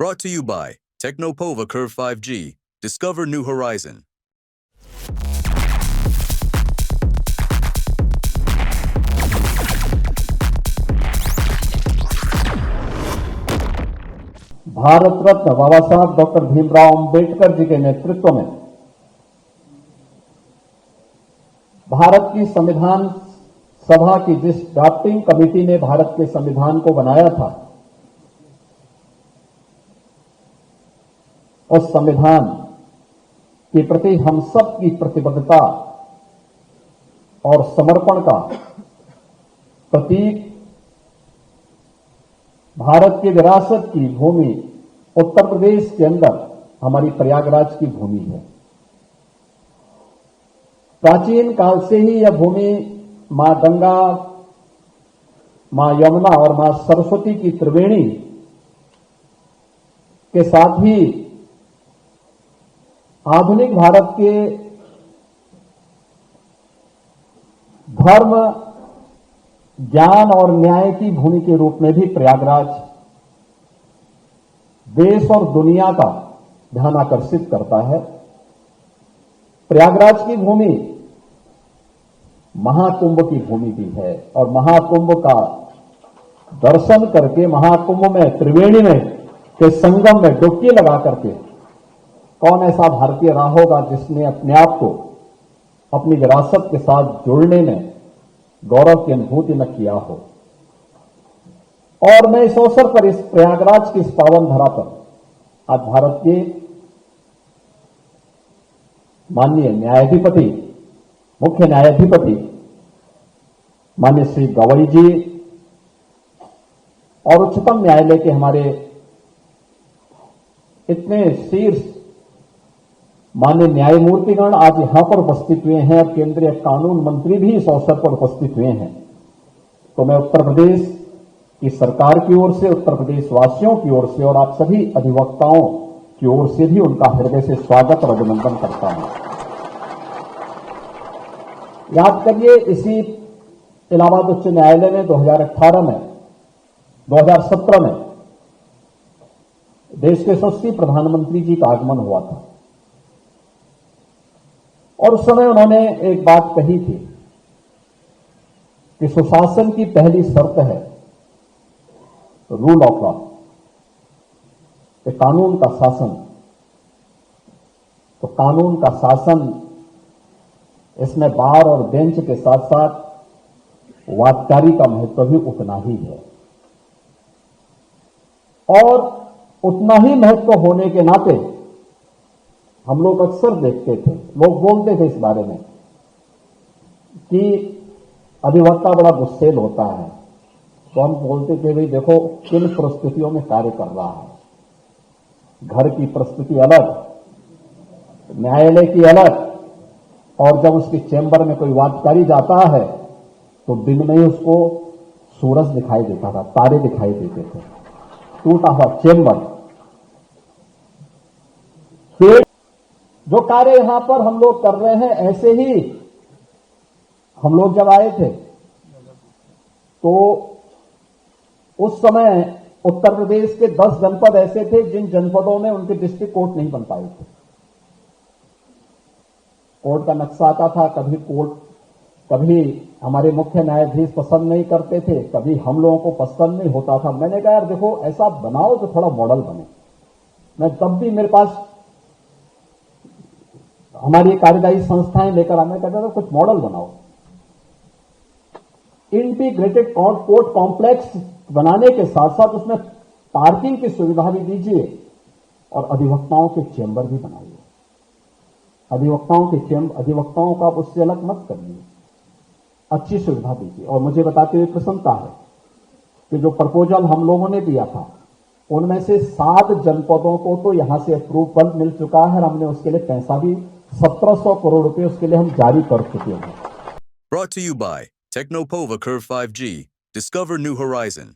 Brought to you by Technopova Curve 5G. Discover new horizon. Bharat Ratna बाबा साहब doctor Bhimrao Ambedkar ji के नेतृत्व में भारत की संविधान सभा की जिस ड्राफ्टिंग कमेटी ने भारत के संविधान को बनाया था, उस संविधान के प्रति हम सब की प्रतिबद्धता और समर्पण का प्रतीक भारत की विरासत की भूमि उत्तर प्रदेश के अंदर हमारी प्रयागराज की भूमि है। प्राचीन काल से ही यह भूमि मां गंगा, मां यमुना और मां सरस्वती की त्रिवेणी के साथ ही आधुनिक भारत के धर्म, ज्ञान और न्याय की भूमि के रूप में भी प्रयागराज देश और दुनिया का ध्यान आकर्षित करता है। प्रयागराज की भूमि महाकुंभ की भूमि भी है और महाकुंभ का दर्शन करके, महाकुंभ में त्रिवेणी में के संगम में डुबकी लगा करके कौन ऐसा भारतीय रहा होगा जिसने अपने आप को अपनी विरासत के साथ जुड़ने में गौरव की अनुभूति न किया हो। और मैं इस अवसर पर, इस प्रयागराज की इस पावन धरा पर आज भारत के माननीय न्यायाधिपति, मुख्य न्यायाधिपति माननीय श्री गवई जी और उच्चतम न्यायालय के हमारे इतने शीर्ष माननीय न्यायमूर्तिगण आज यहां पर उपस्थित हुए हैं और केंद्रीय कानून मंत्री भी इस अवसर पर उपस्थित हुए हैं। तो मैं उत्तर प्रदेश की सरकार की ओर से, उत्तर प्रदेश वासियों की ओर से और आप सभी अधिवक्ताओं की ओर से भी उनका हृदय से स्वागत और अभिनंदन करता हूं। याद करिए, इसी इलाहाबाद उच्च न्यायालय में 2018 में 2017 में देश के यशस्वी प्रधानमंत्री जी का आगमन हुआ था और उस समय उन्होंने एक बात कही थी कि सुशासन की पहली शर्त है रूल ऑफ लॉ, कानून का शासन। तो कानून का शासन, इसमें बार और बेंच के साथ साथ वादकारी का महत्व भी उतना ही है और उतना ही महत्व होने के नाते हम लोग अक्सर देखते थे, लोग बोलते थे इस बारे में कि अधिवक्ता बड़ा गुस्सेल होता है। तो हम बोलते थे, भाई देखो किन परिस्थितियों में कार्य कर रहा है, घर की परिस्थिति अलग, न्यायालय की अलग, और जब उसकी चैम्बर में कोई वादकारी जाता है तो दिन में ही उसको सूरज दिखाई देता था, तारे दिखाई देते थे, टूटा हुआ चैम्बर। फिर जो कार्य यहां पर हम लोग कर रहे हैं, ऐसे ही हम लोग जब आए थे तो उस समय उत्तर प्रदेश के 10 जनपद ऐसे थे जिन जनपदों में उनके डिस्ट्रिक्ट कोर्ट नहीं बन पाए थे। कोर्ट का नक्शा आता था, कभी हमारे मुख्य न्यायाधीश पसंद नहीं करते थे, कभी हम लोगों को पसंद नहीं होता था। मैंने कहा, यार देखो ऐसा बनाओ तो थोड़ा मॉडल बने। मैं तब भी, मेरे पास हमारी कार्यदायी संस्थाएं लेकर आने कहता था कुछ मॉडल बनाओ, इंटीग्रेटेड कोर्ट कॉम्प्लेक्स बनाने के साथ साथ उसमें पार्किंग की सुविधा भी दीजिए और अधिवक्ताओं के चेंबर भी बनाइए। अधिवक्ताओं का आप उससे अलग मत करिए, अच्छी सुविधा दीजिए। और मुझे बताते हुए प्रसन्नता है कि जो प्रपोजल हम लोगों ने दिया था उनमें से 7 जनपदों को तो यहां से अप्रूवल मिल चुका है और हमने उसके लिए पैसा भी 1700 करोड़ रुपए उसके लिए हम जारी कर चुके हैं। Brought to you by Technopova Curve 5G. Discover new horizon.